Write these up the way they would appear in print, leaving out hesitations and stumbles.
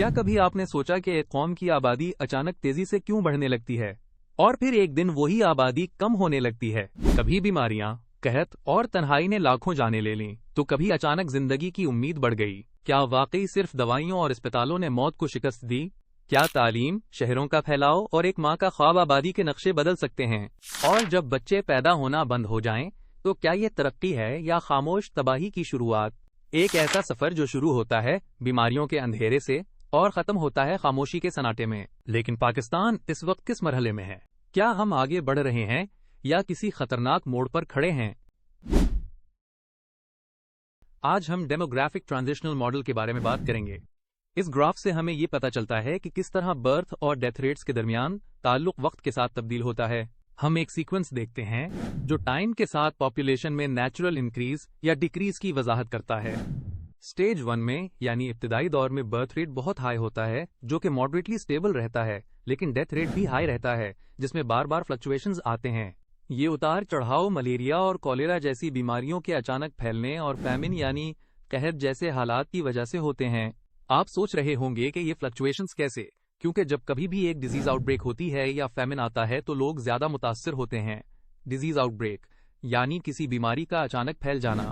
کیا کبھی آپ نے سوچا کہ ایک قوم کی آبادی اچانک تیزی سے کیوں بڑھنے لگتی ہے اور پھر ایک دن وہی آبادی کم ہونے لگتی ہے؟ کبھی بیماریاں، قحط اور تنہائی نے لاکھوں جانیں لے لیں تو کبھی اچانک زندگی کی امید بڑھ گئی۔ کیا واقعی صرف دوائیوں اور اسپتالوں نے موت کو شکست دی؟ کیا تعلیم، شہروں کا پھیلاؤ اور ایک ماں کا خواب آبادی کے نقشے بدل سکتے ہیں؟ اور جب بچے پیدا ہونا بند ہو جائیں تو کیا یہ ترقی ہے یا خاموش تباہی کی شروعات؟ ایک ایسا سفر جو شروع ہوتا ہے بیماریوں کے اندھیرے سے اور ختم ہوتا ہے خاموشی کے سناٹے میں۔ لیکن پاکستان اس وقت کس مرحلے میں ہے؟ کیا ہم آگے بڑھ رہے ہیں یا کسی خطرناک موڑ پر کھڑے ہیں؟ آج ہم ڈیموگرافک ٹرانزیشنل ماڈل کے بارے میں بات کریں گے۔ اس گراف سے ہمیں یہ پتہ چلتا ہے کہ کس طرح برتھ اور ڈیتھ ریٹس کے درمیان تعلق وقت کے ساتھ تبدیل ہوتا ہے۔ ہم ایک سیکوینس دیکھتے ہیں جو ٹائم کے ساتھ پاپولیشن میں نیچرل انکریز یا ڈیکریز کی وضاحت کرتا ہے۔ سٹیج 1 میں یعنی ابتدائی دور میں برتھ ریٹ بہت ہائی ہوتا ہے جو کہ ماڈریٹلی سٹیبل رہتا ہے، لیکن ڈیتھ ریٹ بھی ہائی رہتا ہے جس میں بار بار فلکچویشنز آتے ہیں۔ یہ اتار چڑھاؤ ملیریا اور کولیرا جیسی بیماریوں کے اچانک پھیلنے اور فیمن یعنی قحط جیسے حالات کی وجہ سے ہوتے ہیں۔ آپ سوچ رہے ہوں گے کہ یہ فلکچویشنز کیسے؟ کیونکہ جب کبھی بھی ایک ڈیزیز آؤٹ بریک ہوتی ہے یا فیمن آتا ہے تو لوگ زیادہ متاثر ہوتے ہیں۔ ڈیزیز آؤٹ بریک یعنی کسی بیماری کا اچانک پھیل جانا۔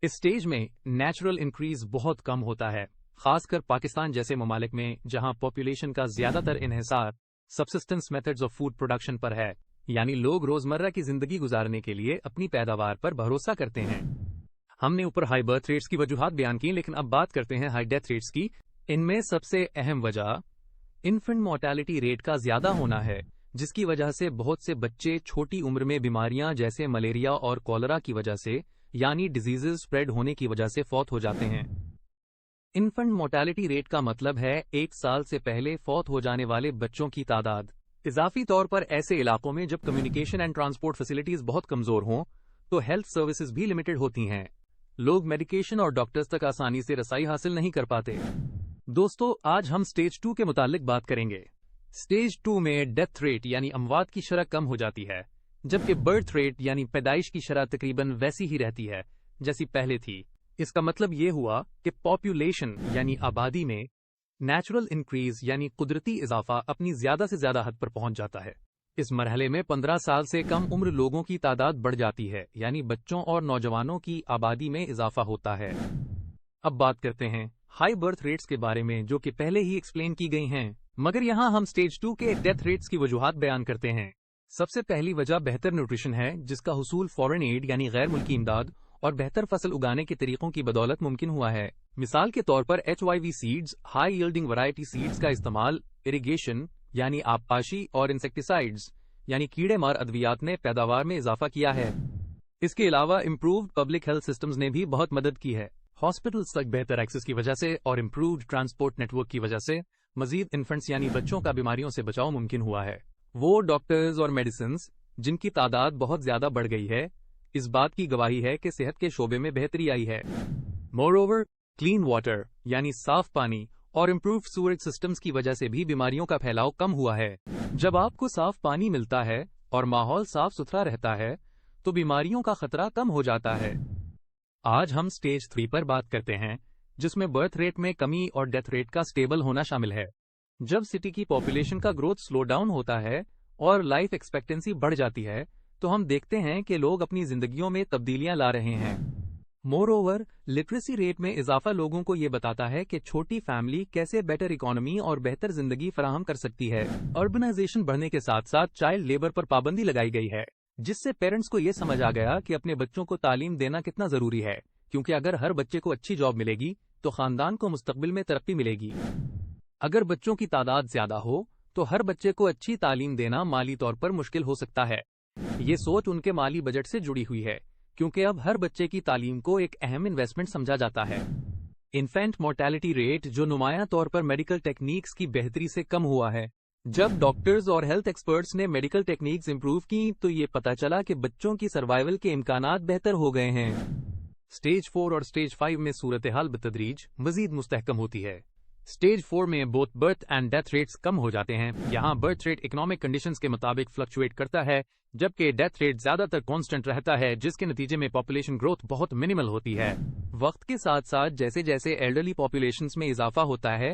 اس سٹیج میں نیچرل انکریز بہت کم ہوتا ہے، خاص کر پاکستان جیسے ممالک میں جہاں پاپولیشن کا زیادہ تر انحصار subsistence methods of food production پر ہے، یعنی لوگ روزمرہ کی زندگی گزارنے کے لیے اپنی پیداوار پر بھروسہ کرتے ہیں۔ ہم نے اوپر ہائی برتھ ریٹس کی وجوہات بیان کی، لیکن اب بات کرتے ہیں ہائی ڈیتھ ریٹس کی۔ ان میں سب سے اہم وجہ انفنٹ مورٹیلٹی ریٹ کا زیادہ ہونا ہے، جس کی وجہ سے بہت سے بچے چھوٹی عمر میں بیماریاں جیسے ملیریا اور کولرا کی وجہ سے یعنی ڈیزیزز سپریڈ ہونے کی وجہ سے فوت ہو جاتے ہیں۔ انفنٹ مورٹیلٹی ریٹ کا مطلب ہے 1 سال سے پہلے فوت ہو جانے والے بچوں کی تعداد۔ اضافی طور پر ایسے علاقوں میں جب کمیونیکیشن اینڈ ٹرانسپورٹ فیسلٹیز بہت کمزور ہوں تو ہیلتھ سروسز بھی لمیٹڈ ہوتی ہیں، لوگ میڈیکیشن اور ڈاکٹرز تک آسانی سے رسائی حاصل نہیں کر پاتے۔ دوستو، آج ہم سٹیج 2 کے متعلق بات کریں گے۔ سٹیج 2 میں ڈیتھ ریٹ یعنی اموات کی شرح کم ہو جاتی ہے، جبکہ برتھ ریٹ یعنی پیدائش کی شرح تقریباً ویسی ہی رہتی ہے جیسی پہلے تھی۔ اس کا مطلب یہ ہوا کہ پاپولیشن یعنی آبادی میں نیچرل انکریز یعنی قدرتی اضافہ اپنی زیادہ سے زیادہ حد پر پہنچ جاتا ہے۔ اس مرحلے میں 15 سال سے کم عمر لوگوں کی تعداد بڑھ جاتی ہے، یعنی بچوں اور نوجوانوں کی آبادی میں اضافہ ہوتا ہے۔ اب بات کرتے ہیں ہائی برتھ ریٹس کے بارے میں، جو کہ پہلے ہی ایکسپلین کی گئی ہیں، مگر یہاں ہم سٹیج 2 کے ڈیتھ ریٹس کی وجوہات بیان کرتے ہیں۔ سب سے پہلی وجہ بہتر نیوٹریشن ہے، جس کا حصول فورن ایڈ یعنی غیر ملکی امداد اور بہتر فصل اگانے کے طریقوں کی بدولت ممکن ہوا ہے۔ مثال کے طور پر HYV seeds, high yielding variety seeds کا استعمال، اریگیشن یعنی آبپاشی اور انسیکٹیسائیڈز یعنی کیڑے مار ادویات نے پیداوار میں اضافہ کیا ہے۔ اس کے علاوہ امپرووڈ پبلک ہیلتھ سسٹمز نے بھی بہت مدد کی ہے۔ ہاسپٹلز تک بہتر ایکسس کی وجہ سے اور امپرووڈ ٹرانسپورٹ نیٹ ورک کی وجہ سے مزید انفنٹس یعنی بچوں کا بیماریوں سے بچاؤ ممکن ہوا ہے۔ وہ ڈاکٹرز اور میڈیسنز جن کی تعداد بہت زیادہ بڑھ گئی ہے، اس بات کی گواہی ہے کہ صحت کے شعبے میں بہتری آئی ہے۔ مور اوور، کلین واٹر یعنی صاف پانی اور امپرووڈ سیوریج سسٹمز کی وجہ سے بھی بیماریوں کا پھیلاؤ کم ہوا ہے۔ جب آپ کو صاف پانی ملتا ہے اور ماحول صاف ستھرا رہتا ہے تو بیماریوں کا خطرہ کم ہو جاتا ہے۔ آج ہم سٹیج 3 پر بات کرتے ہیں، جس میں برتھ ریٹ میں کمی اور ڈیتھ ریٹ کا سٹیبل ہونا شامل ہے۔ جب سٹی کی پاپولیشن کا گروتھ سلو ڈاؤن ہوتا ہے اور لائف ایکسپیکٹنسی بڑھ جاتی ہے تو ہم دیکھتے ہیں کہ لوگ اپنی زندگیوں میں تبدیلیاں لا رہے ہیں۔ مور اوور، لٹریسی ریٹ میں اضافہ لوگوں کو یہ بتاتا ہے کہ چھوٹی فیملی کیسے بیٹر اکانومی اور بہتر زندگی فراہم کر سکتی ہے۔ اربنائزیشن بڑھنے کے ساتھ ساتھ چائلڈ لیبر پر پابندی لگائی گئی ہے، جس سے پیرنٹس کو یہ سمجھ آ گیا کہ اپنے بچوں کو تعلیم دینا کتنا ضروری ہے، کیونکہ اگر ہر بچے کو اچھی جاب ملے گی تو خاندان کو مستقبل میں ترقی ملے گی۔ اگر بچوں کی تعداد زیادہ ہو تو ہر بچے کو اچھی تعلیم دینا مالی طور پر مشکل ہو سکتا ہے۔ یہ سوچ ان کے مالی بجٹ سے جڑی ہوئی ہے، کیونکہ اب ہر بچے کی تعلیم کو ایک اہم انویسٹمنٹ سمجھا جاتا ہے۔ انفینٹ مورٹیلٹی ریٹ جو نمایاں طور پر میڈیکل ٹیکنیکس کی بہتری سے کم ہوا ہے۔ جب ڈاکٹرز اور ہیلتھ ایکسپرٹس نے میڈیکل ٹیکنیکس امپروو کی تو یہ پتا چلا کہ بچوں کی سروائیول کے امکانات بہتر ہو گئے ہیں۔ سٹیج 4 اور سٹیج 5 میں صورتحال بتدریج مزید مستحکم ہوتی ہے۔ سٹیج 4 میں both birth and death rates کم ہو جاتے ہیں۔ یہاں برتھ ریٹ اکنامک کنڈیشنز کے مطابق فلکچویٹ کرتا ہے، جبکہ ڈیتھ ریٹ زیادہ تر کانسٹنٹ رہتا ہے، جس کے نتیجے میں پاپولیشن گروتھ بہت منیمل ہوتی ہے۔ وقت کے ساتھ ساتھ جیسے جیسے ایلڈرلی پاپولیشنز میں اضافہ ہوتا ہے،